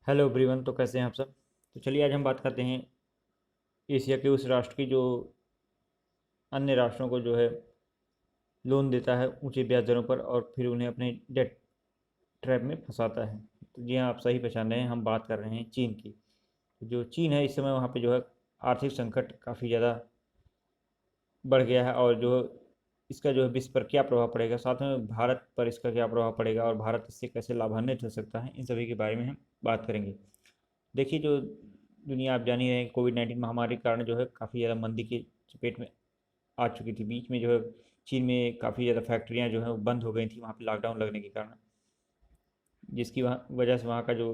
Hello everyone. तो कैसे हैं आप सब। तो चलिए आज हम बात करते हैं एशिया के उस राष्ट्र की जो अन्य राष्ट्रों को जो है लोन देता है ऊंचे ब्याज दरों पर और फिर उन्हें अपने डेट ट्रैप में फंसाता है। तो जी हाँ, आप सही पहचान रहे हैं, हम बात कर रहे हैं चीन की। तो जो चीन है इस समय वहाँ पे जो है आर्थिक संकट काफ़ी ज़्यादा बढ़ गया है, और जो इसका जो है विश्व पर क्या प्रभाव पड़ेगा, साथ में भारत पर इसका क्या प्रभाव पड़ेगा और भारत इससे कैसे लाभान्वित हो सकता है, इन सभी के बारे में हम बात करेंगे। देखिए, जो दुनिया आप जान ही रहे हैं, कोविड-19 महामारी के कारण जो है काफ़ी ज़्यादा मंदी की चपेट में आ चुकी थी। बीच में जो है चीन में काफ़ी ज़्यादा फैक्ट्रियाँ जो हैं वो बंद हो गई थी वहाँ पे लॉकडाउन लगने के कारण, जिसकी वहाँ वजह से वहाँ का जो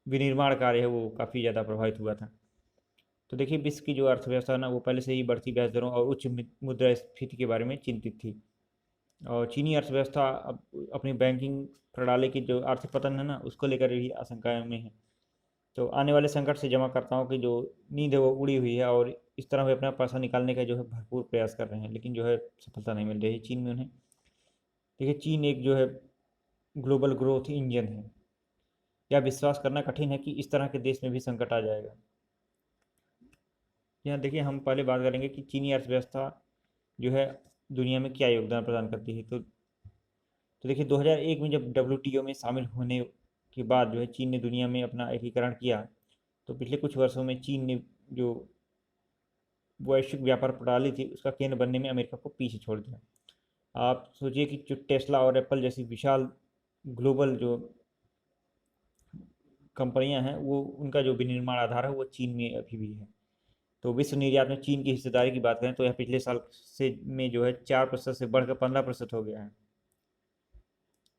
विनिर्माण कार्य है वो काफ़ी ज़्यादा प्रभावित हुआ था। तो देखिए, विश्व की जो अर्थव्यवस्था है ना, वो पहले से ही बढ़ती ब्याज दरों और उच्च मुद्रास्फीति के बारे में चिंतित थी। और चीनी अर्थव्यवस्था अब अपनी बैंकिंग प्रणाली की जो आर्थिक पतन है ना, उसको लेकर भी आशंकाएं में है। तो आने वाले संकट से जमाकर्ताओं की जो नींद है वो उड़ी हुई है, और इस तरह वे अपना पैसा निकालने का जो है भरपूर प्रयास कर रहे हैं, लेकिन जो है सफलता नहीं मिल रही है चीन में उन्हें। देखिए, चीन एक जो है ग्लोबल ग्रोथ इंजन है। यह विश्वास करना कठिन है कि इस तरह के देश में भी संकट आ जाएगा। यहाँ देखिए, हम पहले बात करेंगे कि चीनी अर्थव्यवस्था जो है दुनिया में क्या योगदान प्रदान करती है। तो देखिए, 2001 में जब डब्ल्यूटीओ में शामिल होने के बाद जो है चीन ने दुनिया में अपना एकीकरण किया। तो पिछले कुछ वर्षों में चीन ने जो वैश्विक व्यापार प्रणाली थी उसका केंद्र बनने में अमेरिका को पीछे छोड़ दिया। आप सोचिए कि जो टेस्ला और एप्पल जैसी विशाल ग्लोबल जो कंपनियां हैं, वो उनका जो विनिर्माण आधार है वो चीन में अभी भी है। तो विश्व निर्यात में चीन की हिस्सेदारी की बात करें तो यह पिछले साल से में जो है 4% से बढ़कर 15% हो गया है।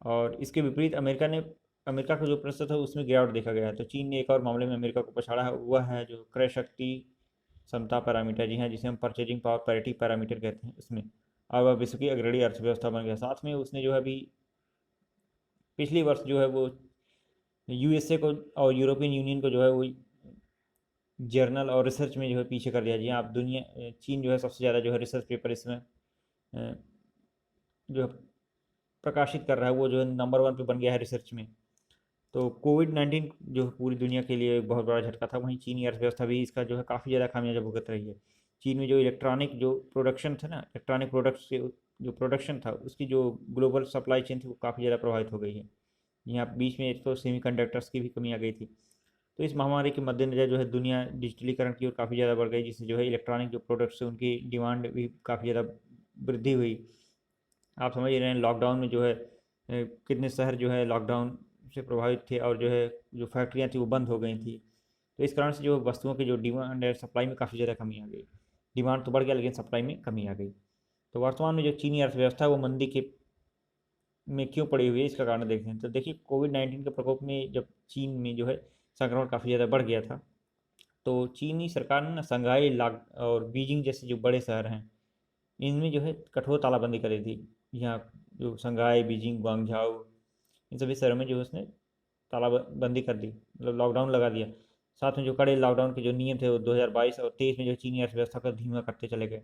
और इसके विपरीत अमेरिका का जो प्रतिशत है उसमें गिरावट देखा गया है। तो चीन ने एक और मामले में अमेरिका को पछाड़ा है, वह है जो क्रय शक्ति समता पैरामीटर, जी हाँ, जिसे हम परचेजिंग पावर पैरिटी पैरामीटर कहते हैं, उसमें। और वह विश्व की अग्रणी अर्थव्यवस्था बन गया। साथ में उसने जो है अभी पिछली वर्ष जो है वो यूएसए को और यूरोपियन यूनियन को जो है वो जर्नल और रिसर्च में जो है पीछे कर दिया। जी हाँ, आप दुनिया चीन जो है सबसे ज़्यादा जो है रिसर्च पेपर इसमें जो है प्रकाशित कर रहा है, वो जो है नंबर 1 पे बन गया है रिसर्च में। तो कोविड-19 जो पूरी दुनिया के लिए एक बहुत बड़ा झटका था, वहीं चीनी अर्थव्यवस्था भी इसका जो है काफ़ी ज़्यादा खामियाजा भुगत रही है। चीन में जो इलेक्ट्रॉनिक जो प्रोडक्शन था ना, इलेक्ट्रॉनिक प्रोडक्ट्स के जो प्रोडक्शन था उसकी जो ग्लोबल सप्लाई चेन थी वो काफ़ी ज़्यादा प्रभावित हो गई है। यहाँ बीच में एक तो सेमीकंडक्टर्स की भी कमी आ गई थी। तो इस महामारी के मद्देनज़र जो है दुनिया डिजिटलीकरण की ओर काफ़ी ज़्यादा बढ़ गई, जिससे जो है इलेक्ट्रॉनिक जो प्रोडक्ट्स है उनकी डिमांड भी काफ़ी ज़्यादा वृद्धि हुई। आप समझ ही रहे हैं, लॉकडाउन में जो है कितने शहर जो है लॉकडाउन से प्रभावित थे, और जो है जो फैक्ट्रियाँ थी वो बंद हो गई थी। तो इस कारण से जो वस्तुओं की जो डिमांड है, सप्लाई में काफ़ी ज़्यादा कमी आ गई। डिमांड तो बढ़ गया लेकिन सप्लाई में कमी आ गई। तो वर्तमान में जो चीनी अर्थव्यवस्था है वो मंदी के में क्यों पड़ी हुई है, इसका कारण देखते हैं। तो देखिए, कोविड-19 के प्रकोप में जब चीन में जो है संक्रमण काफ़ी ज़्यादा बढ़ गया था, तो चीनी सरकार ने ना शंघाई लाग और बीजिंग जैसे जो बड़े शहर हैं, इनमें जो है कठोर तालाबंदी करी थी। यहाँ जो शंघाई, बीजिंग, ग्वांगझाओ, इन सभी शहरों में जो है उसने तालाबंदी कर दी, मतलब लॉकडाउन लगा दिया। साथ में जो कड़े लॉकडाउन के जो नियम थे वो 2022 और 23 में जो चीनी अर्थव्यवस्था को धीमा करते चले गए।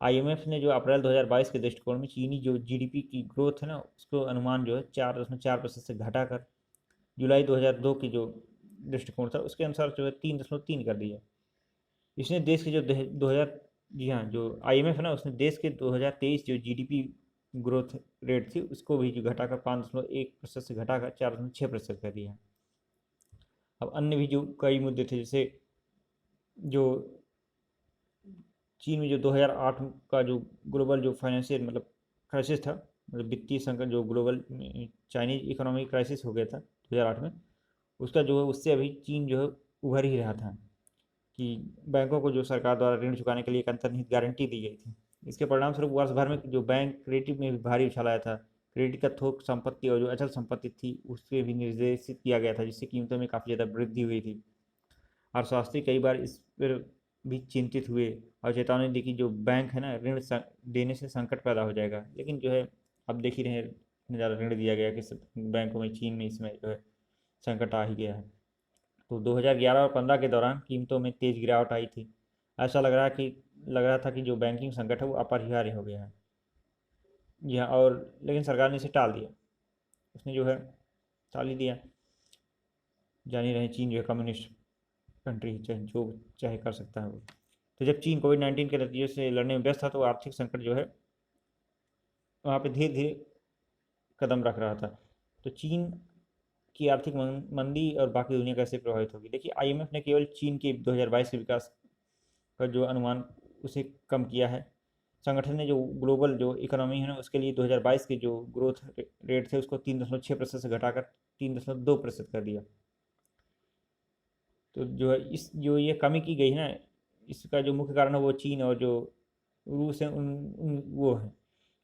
आईएमएफ ने जो अप्रैल 2022 के दृष्टिकोण में चीनी जो जीडीपी की ग्रोथ है ना, उसको अनुमान जो है 4.4% से घटाकर जुलाई 2002 की जो दृष्टिकोण था उसके अनुसार जो है 3.3 कर दिया। इसने देश के जो 2000, जी हाँ, जो आईएमएफ है ना, उसने देश के 2023 जो जीडीपी ग्रोथ रेट थी उसको भी जो घटाकर 5.1% से घटाकर 4.6% कर दिया। अब अन्य भी जो कई मुद्दे थे, जैसे जो चीन में जो 2008 का जो ग्लोबल जो फाइनेंशियल मतलब क्राइसिस था, मतलब वित्तीय संकट जो ग्लोबल चाइनीज इकोनॉमिक क्राइसिस हो गया था 2008 में, उसका जो है उससे अभी चीन जो है उभर ही रहा था। कि बैंकों को जो सरकार द्वारा ऋण चुकाने के लिए एक अंतर्निहित गारंटी दी गई थी। इसके परिणामस्वरूप वर्ष भर में जो बैंक क्रेडिट में भी भारी उछाल आया था। क्रेडिट का थोक संपत्ति और जो अचल संपत्ति थी उससे भी निर्देशित किया गया था, जिससे कीमतों में काफ़ी ज़्यादा वृद्धि हुई थी। अर्थशास्त्री कई बार इस पर भी चिंतित हुए और चेतावनी दी कि जो बैंक है ना, देने से संकट पैदा हो जाएगा। लेकिन जो है अब देख ही रहे हैं, इतना ज़्यादा ऋण दिया गया कि सब बैंकों में चीन में इसमें जो है संकट आ ही गया है। तो 2011 और 15 के दौरान कीमतों में तेज़ गिरावट आई थी। ऐसा लग रहा था कि जो बैंकिंग संकट है वो अपरिहार्य हो गया है। यह और लेकिन सरकार ने इसे टाल दिया। उसने जो है टाल ही दिया। जान ही रहे हैं, चीन जो है कम्युनिस्ट कंट्री है, चाहे जो चाहे कर सकता है वो। तो जब चीन कोविड-19 के नतीजे से लड़ने में व्यस्त था तो आर्थिक संकट जो है वहाँ पे धीरे धीरे कदम रख रहा था। तो चीन की आर्थिक मंदी और बाकी दुनिया कैसे प्रभावित होगी। देखिए, आईएमएफ ने केवल चीन के 2022 के विकास का जो अनुमान उसे कम किया है। संगठन ने जो ग्लोबल जो इकोनॉमी है ना उसके लिए 2022 के जो ग्रोथ रेट थे उसको 3.6% से घटाकर 3.2% कर दिया। तो जो है इस जो ये कमी की गई है ना, इसका जो मुख्य कारण है वो चीन और जो रूस है उन वो है।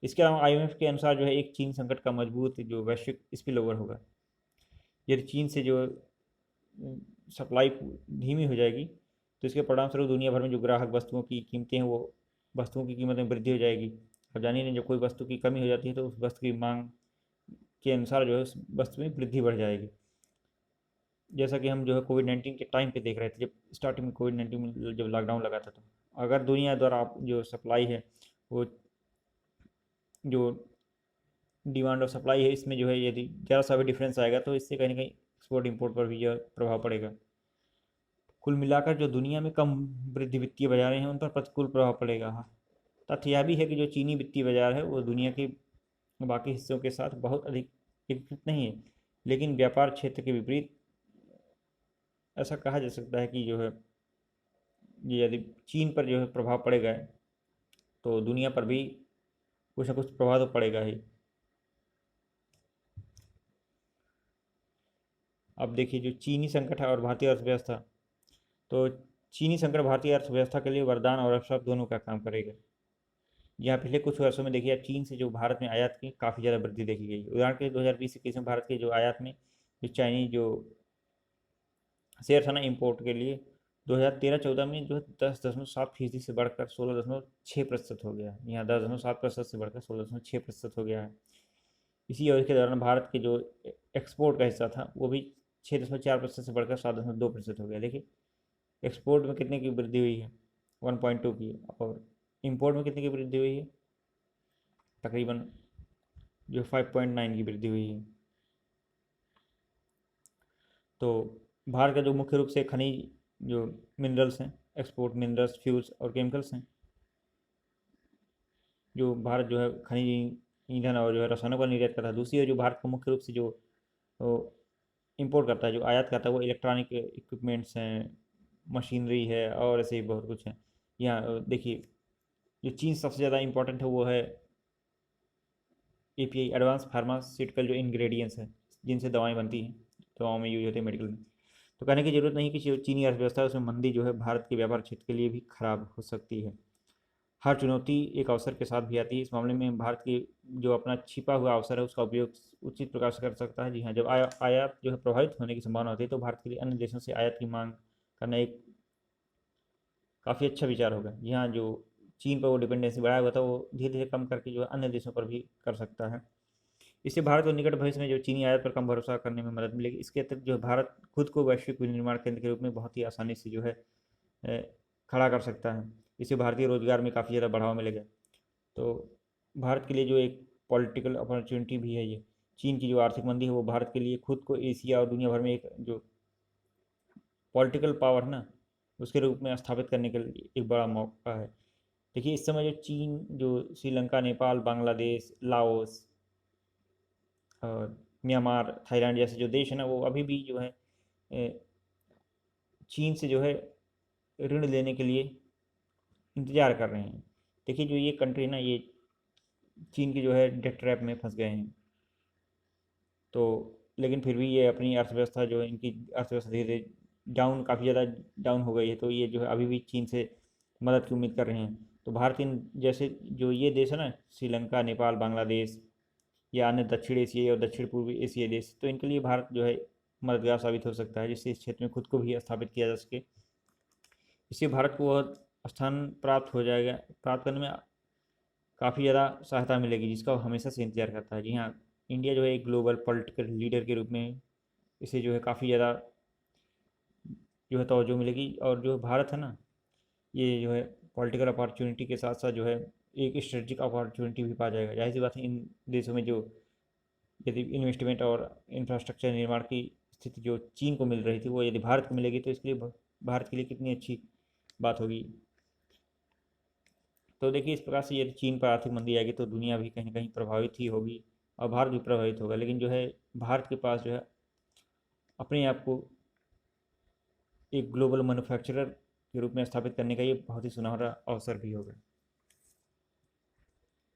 इसके अलावा आईएमएफ के अनुसार जो है एक चीन संकट का मजबूत जो वैश्विक स्पिल ओवर होगा। यदि चीन से जो सप्लाई धीमी हो जाएगी तो इसके परिणामस्वरूप दुनिया भर में जो ग्राहक वस्तुओं की कीमतें हैं वो वस्तुओं की कीमत में वृद्धि हो जाएगी। अब जानिए नहीं, जब कोई वस्तु की कमी हो जाती है तो उस वस्तु की मांग के अनुसार जो है उस वस्तु में वृद्धि बढ़ जाएगी। जैसा कि हम जो है कोविड-19 के टाइम पे देख रहे थे, जब स्टार्टिंग में कोविड-19 में जब लॉकडाउन लगा था, तो अगर दुनिया द्वारा आप जो सप्लाई है वो जो डिमांड और सप्लाई है इसमें जो है यदि ज़रा सा भी डिफरेंस आएगा तो इससे कहीं ना कहीं एक्सपोर्ट इंपोर्ट पर भी यह प्रभाव पड़ेगा। कुल मिलाकर जो दुनिया में कम वृद्धि वित्तीय बाजारें हैं उन पर प्रतिकूल प्रभाव पड़ेगा। हाँ, तथ्य यह भी है कि जो चीनी वित्तीय बाजार है वो दुनिया के बाकी हिस्सों के साथ बहुत अधिक एकीकृत नहीं है, लेकिन व्यापार क्षेत्र के विपरीत ऐसा कहा जा सकता है कि जो है ये यदि चीन पर जो है प्रभाव पड़ेगा तो दुनिया पर भी कुछ ना कुछ प्रभाव तो पड़ेगा ही। अब देखिए, जो चीनी संकट है और भारतीय अर्थव्यवस्था, तो चीनी संकट भारतीय अर्थव्यवस्था के लिए वरदान और अभिशाप दोनों का काम करेगा। यहाँ पिछले कुछ वर्षों में देखिए चीन से जो भारत में आयात की काफ़ी ज़्यादा वृद्धि देखी गई। उदाहरण के लिए 2020-21 में भारत के जो आयात में जो चाइनीज जो शेयर था ना इम्पोर्ट के लिए, 2013-14 में जो है 10.7% से बढ़कर 16.6% हो गया। यहाँ 10.7% से बढ़कर 16.6% हो गया है। इसी अवधि के दौरान भारत के जो एक्सपोर्ट का हिस्सा था वो भी 6.4% से बढ़कर 7.2% हो गया। देखिए, एक्सपोर्ट में कितने की वृद्धि हुई है, 1.2 की, और इंपोर्ट में कितने की वृद्धि हुई है, तकरीबन जो 5.9 की वृद्धि हुई है। तो भारत का जो मुख्य रूप से खनिज जो मिनरल्स हैं, एक्सपोर्ट मिनरल्स, फ्यूल्स और केमिकल्स हैं। जो भारत जो है खनिज ईंधन और जो है रसायनों का निर्यात करता है। दूसरी ओर जो भारत को मुख्य रूप से जो इंपोर्ट करता है, जो आयात करता है, वो इलेक्ट्रॉनिक इक्विपमेंट्स हैं, मशीनरी है और ऐसे ही बहुत कुछ है। यहाँ देखिए, जो चीज़ सबसे ज़्यादा इंपॉर्टेंट है वो है एपीआई, एडवांस फार्मास्यूटिकल जो इंग्रेडिएंट्स हैं जिनसे दवाएं बनती हैं, दवाओं में यूज होते हैं मेडिकल में। तो कहने की ज़रूरत नहीं कि जो चीनी अर्थव्यवस्था है उसमें मंदी जो है भारत के व्यापार क्षेत्र के लिए भी खराब हो सकती है। हर चुनौती एक अवसर के साथ भी आती है। इस मामले में भारत की जो अपना छिपा हुआ अवसर है उसका उपयोग उचित प्रकार से कर सकता है। जी हाँ, जब आयात जो है प्रभावित होने की संभावना होती है तो भारत के लिए अन्य देशों से आयात की मांग करना एक काफ़ी अच्छा विचार होगा। जी हाँ, जो चीन पर वो डिपेंडेंसी बढ़ाया हुआ था वो धीरे धीरे कम करके जो है अन्य देशों पर भी कर सकता है। इससे भारत को निकट भविष्य में जो चीनी आयात पर कम भरोसा करने में मदद मिलेगी। इसके अतिरिक्त जो भारत खुद को वैश्विक विनिर्माण केंद्र के रूप में बहुत ही आसानी से जो है खड़ा कर सकता है। इससे भारतीय रोजगार में काफ़ी ज़्यादा बढ़ावा मिलेगा। तो भारत के लिए जो एक पॉलिटिकल अपॉर्चुनिटी भी है ये। चीन की जो आर्थिक मंदी है वो भारत के लिए खुद को एशिया और दुनिया भर में एक जो पॉलिटिकल पावर है ना उसके रूप में स्थापित करने के लिए एक बड़ा मौका है। देखिए, इस समय जो चीन जो श्रीलंका, नेपाल, बांग्लादेश, लाओस और म्यांमार, थाईलैंड जैसे जो देश है ना वो अभी भी जो है चीन से जो है ऋण लेने के लिए इंतज़ार कर रहे हैं। देखिए, जो ये कंट्री ना ये चीन की जो है डेट ट्रैप में फंस गए हैं। तो लेकिन फिर भी ये अपनी अर्थव्यवस्था जो है इनकी अर्थव्यवस्था धीरे धीरे डाउन काफ़ी ज़्यादा डाउन हो गई है। तो ये जो है अभी भी चीन से मदद की उम्मीद कर रहे हैं। तो भारत इन जैसे जो ये देश है ना श्रीलंका, नेपाल, बांग्लादेश या अन्य दक्षिण एशियाई और दक्षिण पूर्वी एशियाई देश, तो इनके लिए भारत जो है मददगार साबित हो सकता है जिससे इस क्षेत्र में खुद को भी स्थापित किया जा सके। इससे भारत को वह स्थान प्राप्त हो जाएगा, प्राप्त करने में काफ़ी ज़्यादा सहायता मिलेगी जिसका वो हमेशा से इंतजार करता है। जी हाँ, इंडिया जो है एक ग्लोबल पॉलिटिकल लीडर के रूप में इसे जो है काफ़ी ज़्यादा जो है तवज्जो मिलेगी। और जो भारत है ना ये जो है पॉलिटिकल अपॉर्चुनिटी के साथ साथ जो है एक स्ट्रेटजिक अपॉर्चुनिटी भी पा जाएगा। जाहिर सी बात है इन देशों में जो यदि इन्वेस्टमेंट और इंफ्रास्ट्रक्चर निर्माण की स्थिति जो चीन को मिल रही थी वो यदि भारत को मिलेगी तो इसके लिए भारत के लिए कितनी अच्छी बात होगी। तो देखिए इस प्रकार से यदि चीन पर आर्थिक मंदी आएगी तो दुनिया भी कहीं ना कहीं प्रभावित ही होगी और भारत भी प्रभावित होगा। लेकिन जो है भारत के पास जो है अपने आप को एक ग्लोबल मैन्युफैक्चरर के रूप में स्थापित करने का ये बहुत ही सुनहरा अवसर भी होगा।